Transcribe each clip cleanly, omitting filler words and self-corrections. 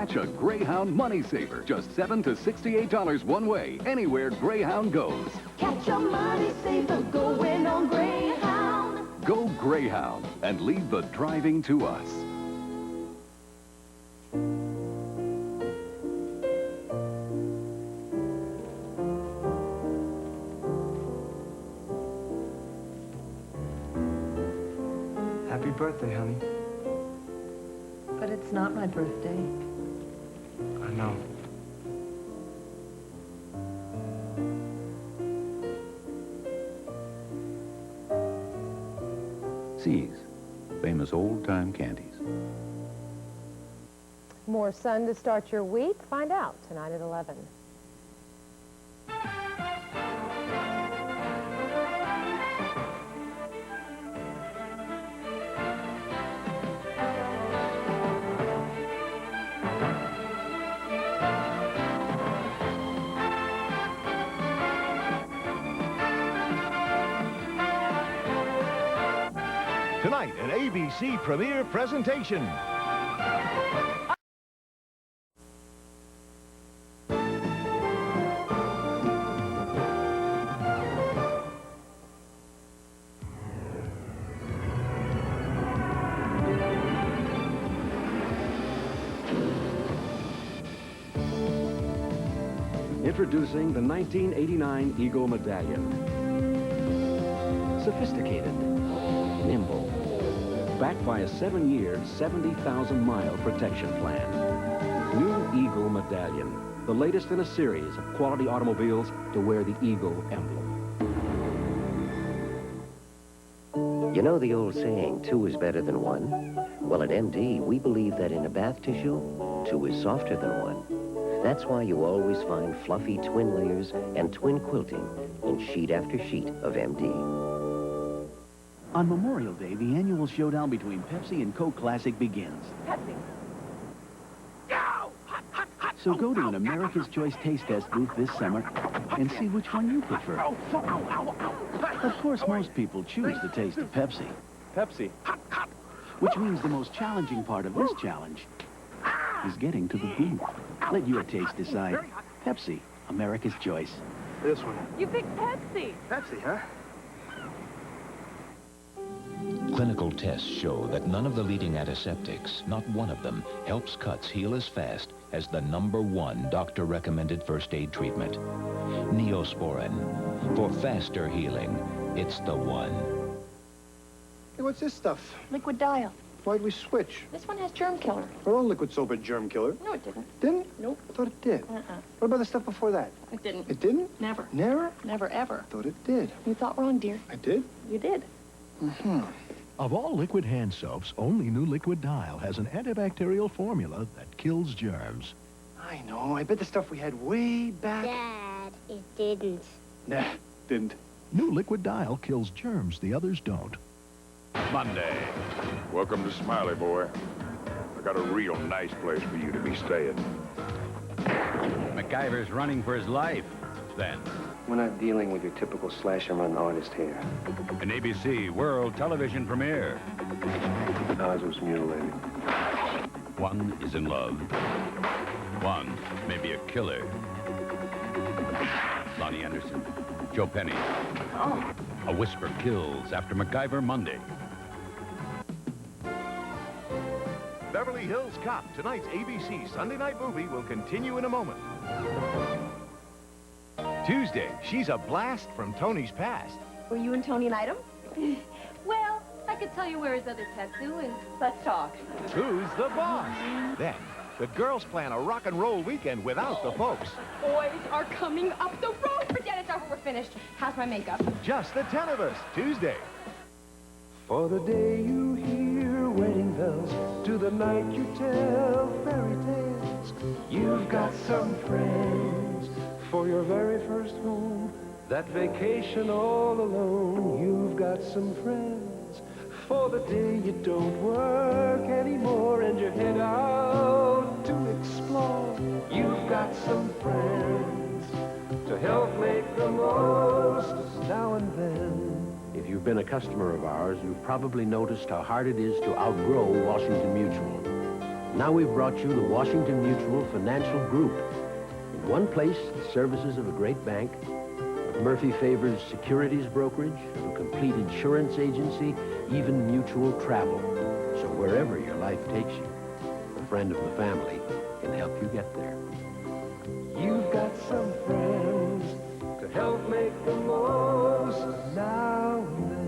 Catch a Greyhound money saver. Just $7 to $68 one way, anywhere Greyhound goes. Catch a money saver going on Greyhound. Go Greyhound and leave the driving to us. Happy birthday, honey. But it's not my birthday. I know. C's, famous old-time candies. More sun to start your week? Find out tonight at 11. Tonight, an ABC premiere presentation. Introducing the 1989 Eagle Medallion. Sophisticated, nimble, backed by a 7-year, 70,000-mile protection plan. New Eagle Medallion, the latest in a series of quality automobiles to wear the Eagle emblem. You know the old saying, 2 is better than 1? Well, at MD, we believe that in a bath tissue, 2 is softer than 1. That's why you always find fluffy twin layers and twin quilting in sheet after sheet of MD. On Memorial Day, the annual showdown between Pepsi and Coke Classic begins. Pepsi. So go to an America's Choice Taste Test booth this summer and see which one you prefer. Of course, most people choose the taste of Pepsi. Pepsi. Which means the most challenging part of this challenge is getting to the booth. Let your taste decide. Pepsi, America's Choice. This one. You picked Pepsi. Pepsi, huh? Clinical tests show that none of the leading antiseptics, not one of them, helps cuts heal as fast as the #1 doctor-recommended first aid treatment. Neosporin. For faster healing, it's the one. Hey, what's this stuff? Liquid dial. Why'd we switch? This one has germ killer. Well, all liquid soap had germ killer. No, it didn't. Didn't? Nope. I thought it did. What about the stuff before that? It didn't. It didn't? Never. Never? Never, ever. I thought it did. You thought wrong, dear. I did? You did. Mm-hmm. Of all liquid hand soaps, only new Liquid Dial has an antibacterial formula that kills germs. I know. I bet the stuff we had way back... Dad, it didn't. Nah, didn't. New Liquid Dial kills germs the others don't. Monday. Welcome to Smiley, boy. I got a real nice place for you to be staying. MacGyver's running for his life, then. We're not dealing with your typical slasher-run artist here. An ABC World Television premiere. Ours was mutilated. One is in love. One may be a killer. Lonnie Anderson, Joe Penny. Oh. A Whisper kills after MacGyver Monday. Beverly Hills Cop, tonight's ABC Sunday night movie, will continue in a moment. Tuesday, she's a blast from Tony's past. Were you and Tony an item? Well, I could tell you where his other tattoo is. Let's talk. Who's the boss? Then, the girls plan a rock and roll weekend without the folks. Boys are coming up the road. Forget it's over. We're finished. How's my makeup? Just the 10 of us, Tuesday. For the day you hear wedding bells, to the night you tell fairy tales, you've got some friends for your very first home. That vacation all alone, you've got some friends for the day you don't work anymore and you head out to explore. You've got some friends to help make the most now and then. If you've been a customer of ours, you've probably noticed how hard it is to outgrow Washington Mutual. Now we've brought you the Washington Mutual Financial Group. In one place, the services of a great bank, Murphy Favors securities brokerage, a complete insurance agency, even mutual travel. So wherever your life takes you, a friend of the family can help you get there. You've got some friends to help make the most now and then.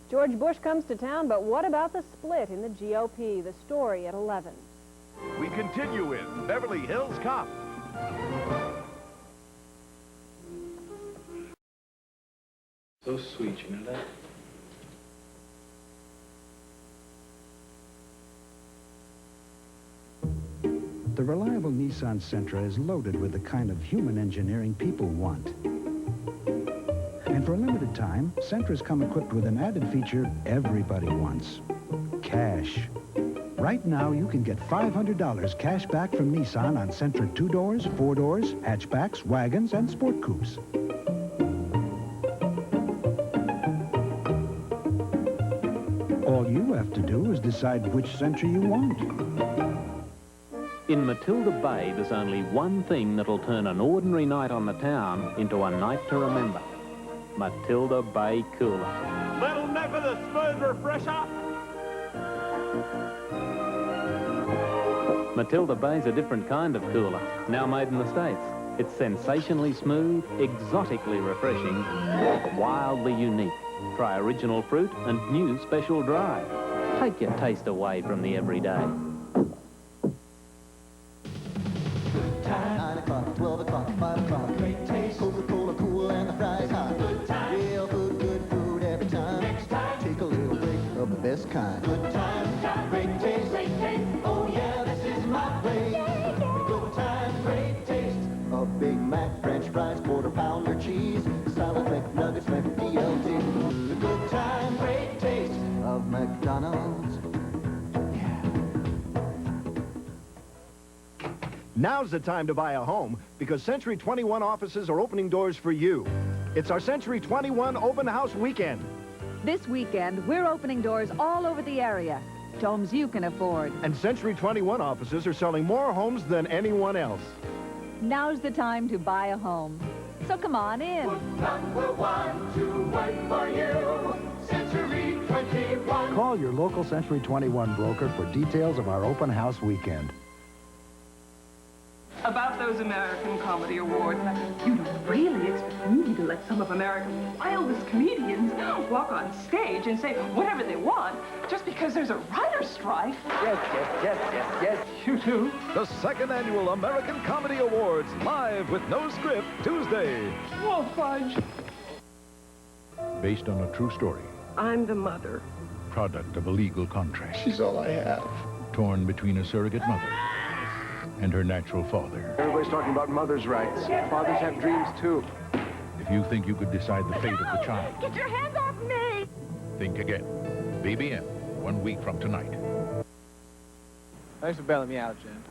George Bush comes to town, but what about the split in the GOP? The story at 11. We continue with Beverly Hills Cop. So sweet, you know that? The reliable Nissan Sentra is loaded with the kind of human engineering people want. And for a limited time, Sentras come equipped with an added feature everybody wants: cash. Right now, you can get $500 cash back from Nissan on Sentra 2-doors, 4-doors, hatchbacks, wagons, and sport coupes. All you have to do is decide which Sentra you want. In Matilda Bay, there's only one thing that'll turn an ordinary night on the town into a night to remember. Matilda Bay Cooler. Little nip of the smooth refresher. Matilda Bay's a different kind of cooler, now made in the States. It's sensationally smooth, exotically refreshing, wildly unique. Try original fruit and new special dry. Take your taste away from the everyday. 9 o'clock, 12 o'clock, 5 o'clock. Great taste, Coca-Cola cool and the fries hot. Good time, real food, good food every time. Next time, take a little break of the best kind. Good time, great taste, oh yeah, this is my way. Good time, great taste. A Big Mac, French fries, quarter pounder cheese, salad, McNuggets, McDLT. The good time, great taste of McDonald's. Now's the time to buy a home because Century 21 offices are opening doors for you. It's our Century 21 open house weekend. This weekend, we're opening doors all over the area to homes you can afford. And Century 21 offices are selling more homes than anyone else. Now's the time to buy a home. So come on in. Number one to work for you, Century 21. Call your local Century 21 broker for details of our open house weekend. About those American Comedy Awards, you don't really expect me to let some of America's wildest comedians walk on stage and say whatever they want just because there's a writer's strike. Yes, you too. The second annual American Comedy Awards, live with no script, Tuesday. Oh, fudge. Based on a true story. I'm the mother. Product of a legal contract. She's all I have. Torn between a surrogate mother and her natural father. Everybody's talking about mother's rights. Fathers have dreams, too. If you think you could decide the fate of the child, Get your hands off me! think again. BBM, 1 week from tonight. Thanks for bailing me out, Jen.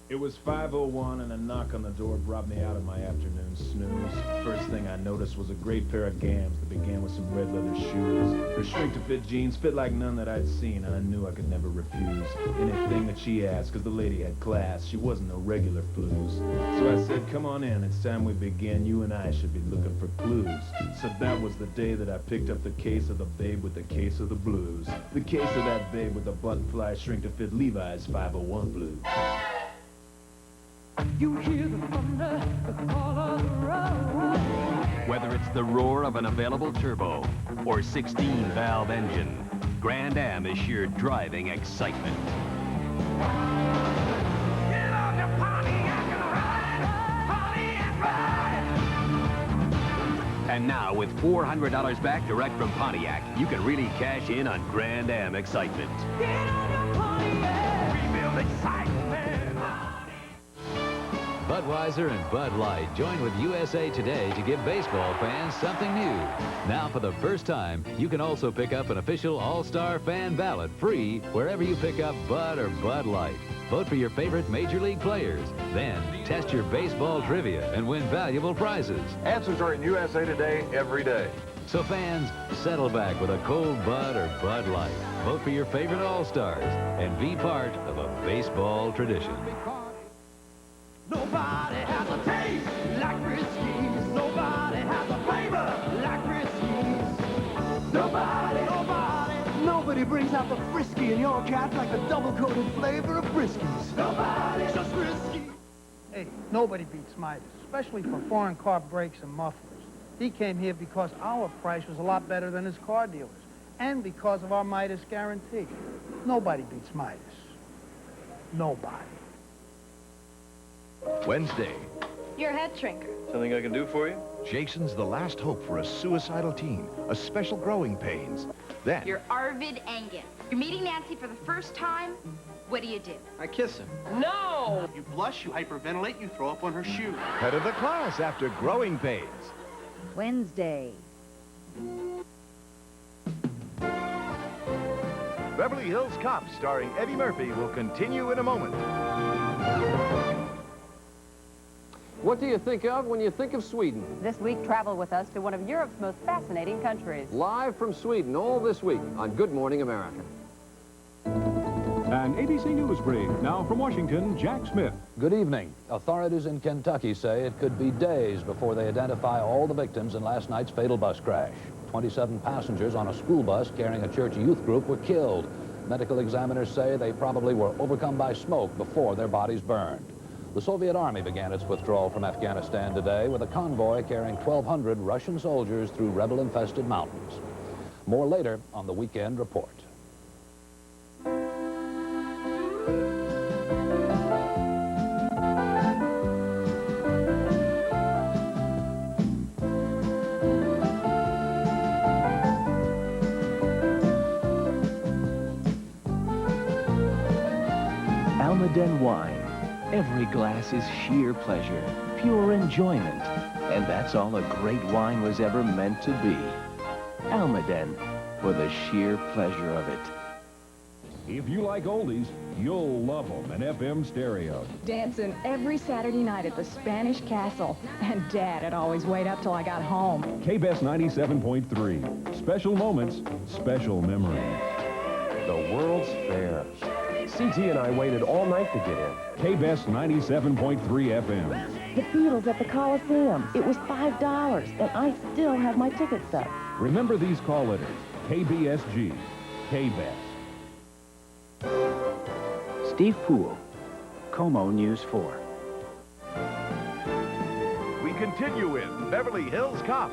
It was 5:01 and a knock on the door brought me out of my afternoon snooze. First thing I noticed was a great pair of gams that began with some red leather shoes. Her shrink-to-fit jeans fit like none that I'd seen, and I knew I could never refuse anything that she asked, because the lady had class. She wasn't no regular flues. So I said, come on in, it's time we begin. You and I should be looking for clues. So that was the day that I picked up the case of the babe with the case of the blues. The case of that babe with the button-fly shrink-to-fit Levi's 501 blues. You hear the thunder, the call of the road. Whether it's the roar of an available turbo or 16-valve engine, Grand Am is sheer driving excitement. Get on your Pontiac and ride, And now, with $400 back direct from Pontiac, you can really cash in on Grand Am excitement. Get on your Pontiac, rebuild excitement. Budweiser and Bud Light join with USA Today to give baseball fans something new. Now, for the first time, you can also pick up an official All-Star fan ballot free wherever you pick up Bud or Bud Light. Vote for your favorite Major League players. Then, test your baseball trivia and win valuable prizes. Answers are in USA Today every day. So fans, settle back with a cold Bud or Bud Light. Vote for your favorite All-Stars and be part of a baseball tradition. Nobody has a taste like Friskies. Nobody has a flavor like Friskies. Nobody brings out the Frisky in your cat like the double-coated flavor of Friskies. Nobody, just Frisky. Hey, nobody beats Midas, especially for foreign car brakes and mufflers. He came here because our price was a lot better than his car dealers, and because of our Midas guarantee. Nobody beats Midas. Nobody. Wednesday. You're a head shrinker. Something I can do for you? Jason's the last hope for a suicidal teen, a special growing pains. Then, You're Arvid Engen. You're meeting Nancy for the first time. What do? I kiss him. No! You blush, you hyperventilate, you throw up on her shoe. Head of the class after growing pains. Wednesday. Beverly Hills Cop, starring Eddie Murphy, will continue in a moment. What do you think of when you think of Sweden? This week, travel with us to one of Europe's most fascinating countries. Live from Sweden all this week on Good Morning America. An ABC News brief. Now from Washington, Jack Smith. Good evening. Authorities in Kentucky say it could be days before they identify all the victims in last night's fatal bus crash. 27 passengers on a school bus carrying a church youth group were killed. Medical examiners say they probably were overcome by smoke before their bodies burned. The Soviet Army began its withdrawal from Afghanistan today with a convoy carrying 1,200 Russian soldiers through rebel-infested mountains. More later on the Weekend Report. Almaden wine. Every glass is sheer pleasure, pure enjoyment. And that's all a great wine was ever meant to be. Almaden, for the sheer pleasure of it. If you like oldies, you'll love them in FM stereo. Dancing every Saturday night at the Spanish Castle. And Dad would always wait up till I got home. KBS 97.3. Special moments, special memories. The World's Fair. CT and I waited all night to get in. KBS 97.3 FM. The Beatles at the Coliseum. It was $5, and I still have my ticket stub. Remember these call letters. KBSG. KBS. Steve Poole, KOMO News 4. We continue in Beverly Hills Cop.